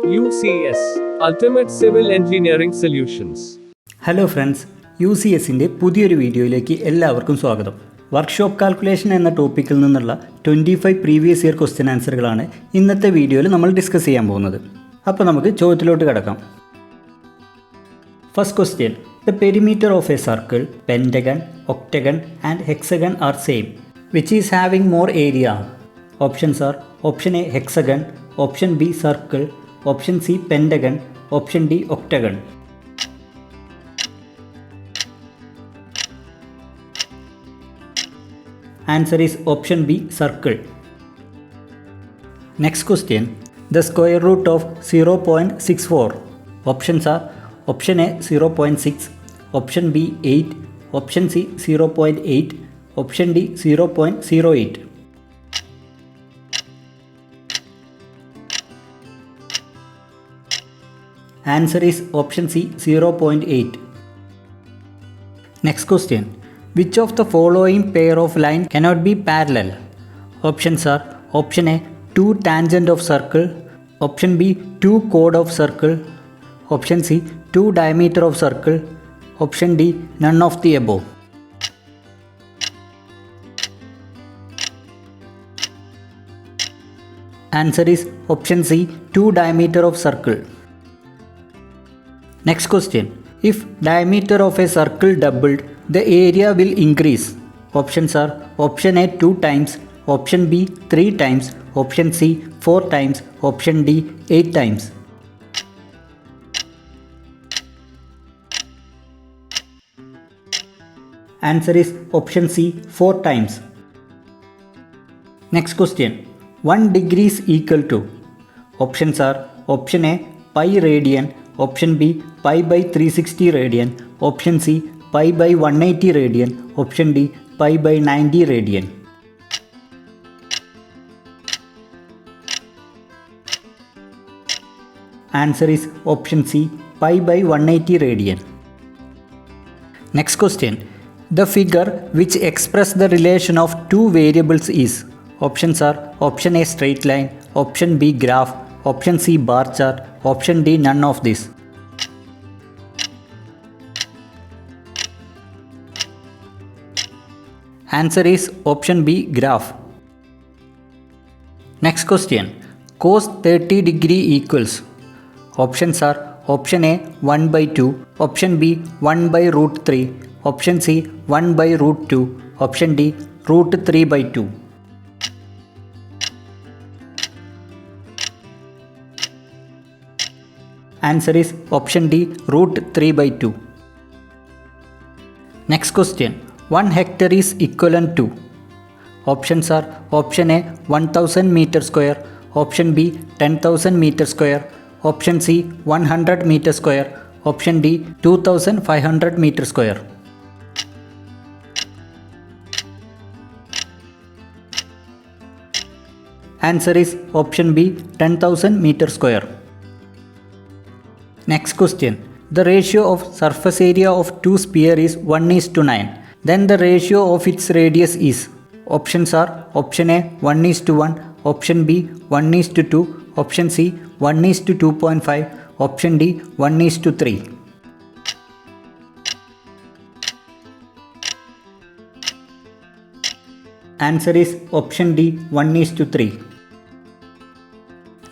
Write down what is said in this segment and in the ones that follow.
UCS Ultimate Civil Engineering Solutions. Hello friends, UCSൻ്റെ പുതിയൊരു വീഡിയോയിലേക്ക് എല്ലാവർക്കും സ്വാഗതം. വർക്ക്ഷോപ്പ് കാൽക്കുലേഷൻ എന്ന ടോപ്പിക്കിൽ നിന്നുള്ള 25 പ്രീവിയസ് ഇയർ ക്വസ്റ്റ്യൻ ആൻസറുകളാണ് ഇന്നത്തെ വീഡിയോയിൽ നമ്മൾ ഡിസ്കസ് ചെയ്യാൻ പോകുന്നത്. അപ്പോൾ നമുക്ക് ചോദ്യത്തിലോട്ട് കിടക്കാം. First question: the perimeter of A circle, pentagon, octagon and hexagon are same. Which is having more area? Options are: option A hexagon, option B circle, option C pentagon, option D octagon. Answer is option B, circle. Next question: the square root of 0.64. Options are: option A 0.6, option B 8, option C 0.8, option D 0.08. Answer is option C, 0.8. Next question: which of the following pair of lines cannot be parallel? Options are: option A 2 tangent of circle, option B 2 chord of circle, option C 2 diameter of circle, option D none of the above. Answer is option C 2 diameter of circle. Next question: if diameter of a circle doubled, the area will increase. Options are: option A 2 times, option B 3 times, option C 4 times, option D 8 times. Answer is option C, 4 times. Next question: 1 degree is equal to. Options are: option A pi radian, option B pi by 360 radian, option C pi by 180 radian, option D pi by 90 radian. Answer is option C, pi by 180 radian. Next question: the figure which expresses the relation of two variables is. Options are: option A straight line, option B graph, option C bar chart, option D none of this. Answer is option B, graph. Next question: cos 30 degree equals. Options are: option A 1 by 2, option B 1 by root 3, option C 1 by root 2, option D root 3 by 2. Answer is option D, root 3 by 2. Next question: 1 hectare is equivalent to. Options are: option A 1000 meter square, option B 10,000 meter square, option C 100 meter square, option D 2500 meter square. Answer is option B, 10,000 meter square. Next question: the ratio of surface area of two spheres is 1:9. Then the ratio of its radius is. Options are: option A 1:1, option B 1:2, option C 1:2.5, option D 1:3. Answer is option D, 1:3.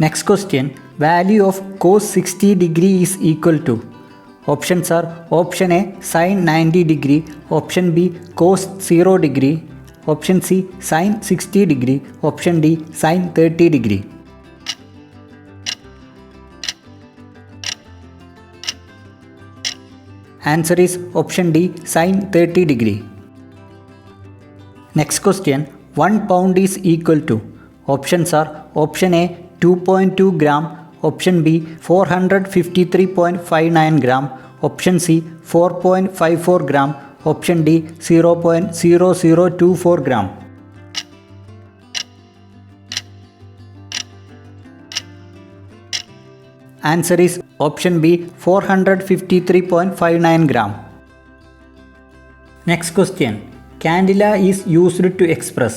Next question: value of cos 60 degree is equal to. Options are: option A sin 90 degree, option B cos 0 degree, option C sin 60 degree, option D sin 30 degree. Answer is option D, sin 30 degree. Next question: 1 pound is equal to. Options are: option A 2.2 gram, option B 453.59 gram, option C 4.54 gram, option D 0.0024 gram. Answer is option B, 453.59 gram. Next question: candela is used to express.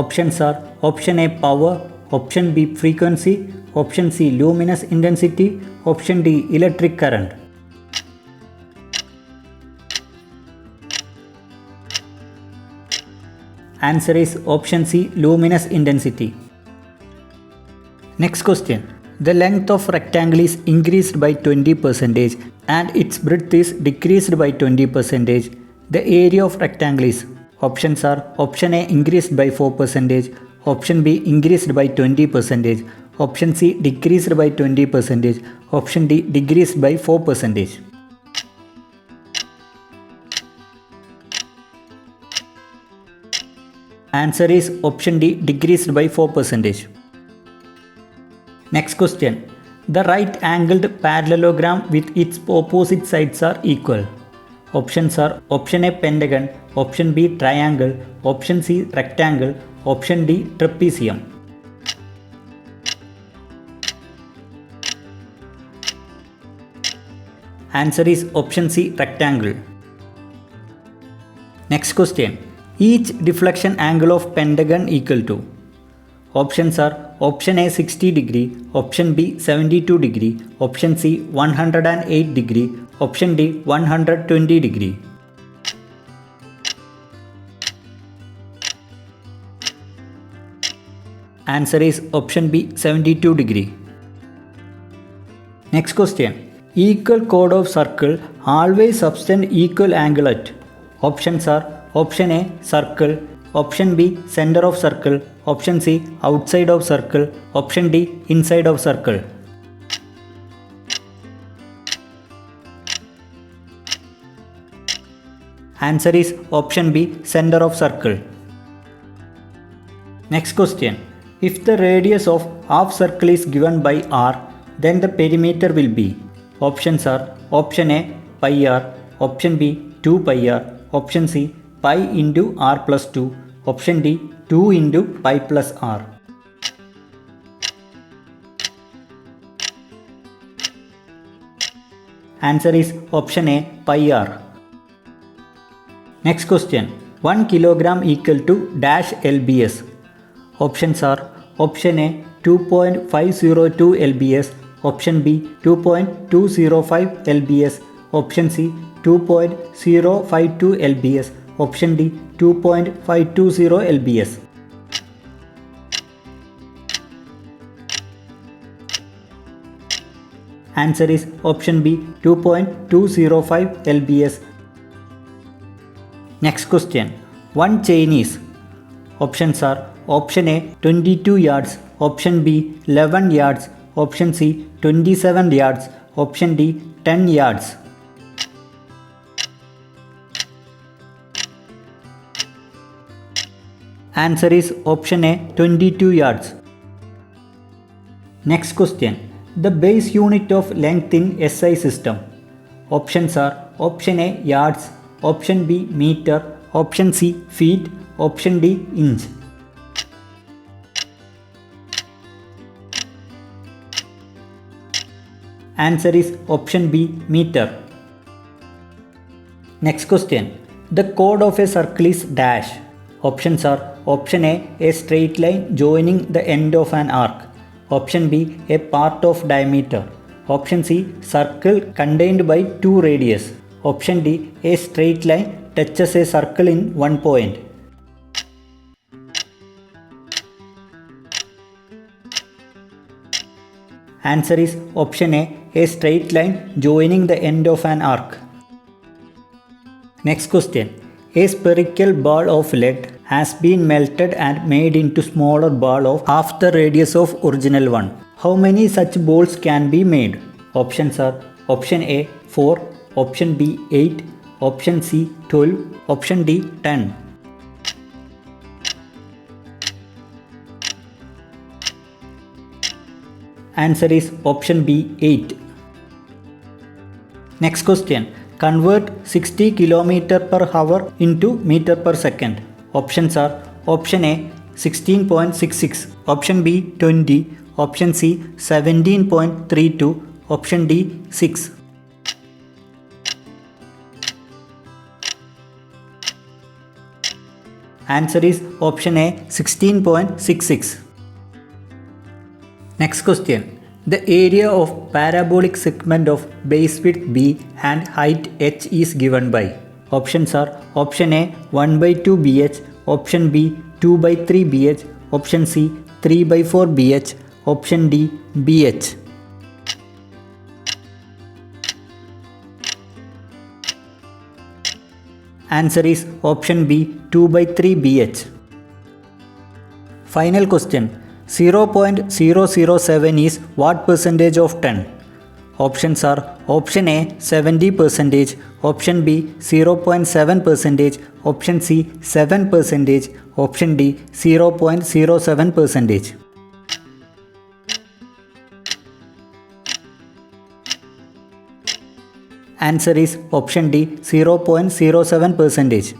Options are: option A power, option B frequency, option C luminous intensity, option D electric current. Answer is option C luminous intensity. Next question. The length of rectangle is increased by 20% and its breadth is decreased by 20%. The area of rectangle is, options are option A increased by 4%, option B increased by 20%, option C decreased by 20%, option D decreased by 4%. Answer is option D decreased by 4%. Next question. The right angled parallelogram with its opposite sides are equal. Options are option A pentagon, option B triangle, option C rectangle, option D trapezium. Answer is option C rectangle. Next question. Each deflection angle of pentagon equal to. Options are option A 60 degree, option B 72 degree, option C 108 degree, option D 120 degree. Answer is option B 72 degree. Next question. Equal chord of circle always subtend equal angle at. Options are option A circle, option B center of circle, option C outside of circle, option D inside of circle. Answer is option B center of circle. Next question. If the radius of half circle is given by r, then the perimeter will be. Options are option A pi r, option B 2 pi r, option C pi into r plus 2, option D 2 into pi plus r. Answer is option A pi r. Next question. 1 kilogram equal to dash lbs. Options are option A 2.502 lbs, option B 2.205 lbs, option C 2.052 lbs, option D 2.520 lbs. Answer is option B 2.205 lbs. Next question. One chain is. Options are option A 22 yards, option B 11 yards, option C 27 yards, option D 10 yards. Answer is option A 22 yards. Next question. The base unit of length in SI system. Options are option A yards, option B meter, option C feet, option D inch. Answer is option B meter. Next question. The chord of a circle is dash. Options are option A straight line joining the end of an arc, option B a part of diameter, option C circle contained by two radius, option D a straight line touches a circle in one point. Answer is option A straight line joining the end of an arc. Next question. A spherical ball of lead has been melted and made into smaller ball of half the radius of original one. How many such balls can be made? Options are option A 4, option B 8, option C 12, option D 10. Answer is option B 8. Next question. Convert 60 km per hour into meter per second. Options are option A 16.66, option B 20, option C 17.32, option D 6. Answer is option A 16.66. Next question. The area of parabolic segment of base width b and height h is given by. Options are option A 1/2 bh, option B 2/3 bh, option C 3/4 bh, option D bh. Answer is option B 2/3 bh. Final question. 0.007 is what percentage of 10? Options are option A 70%, option B 0.7%, option C 7%, option D 0.07%. Answer is option D 0.07%.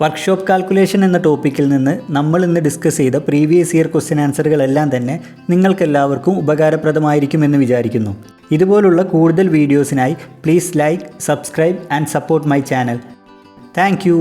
Workshop calculation എന്ന ടോപ്പിക്കിൽ നിന്ന് നമ്മൾ ഇന്ന് discuss ചെയ്ത previous year question ആൻസറുകളെല്ലാം തന്നെ നിങ്ങൾക്കെല്ലാവർക്കും ഉപകാരപ്രദമായിരിക്കുമെന്ന് വിചാരിക്കുന്നു. ഇതുപോലുള്ള കൂടുതൽ വീഡിയോസിനായി please like, subscribe and support my channel. Thank U.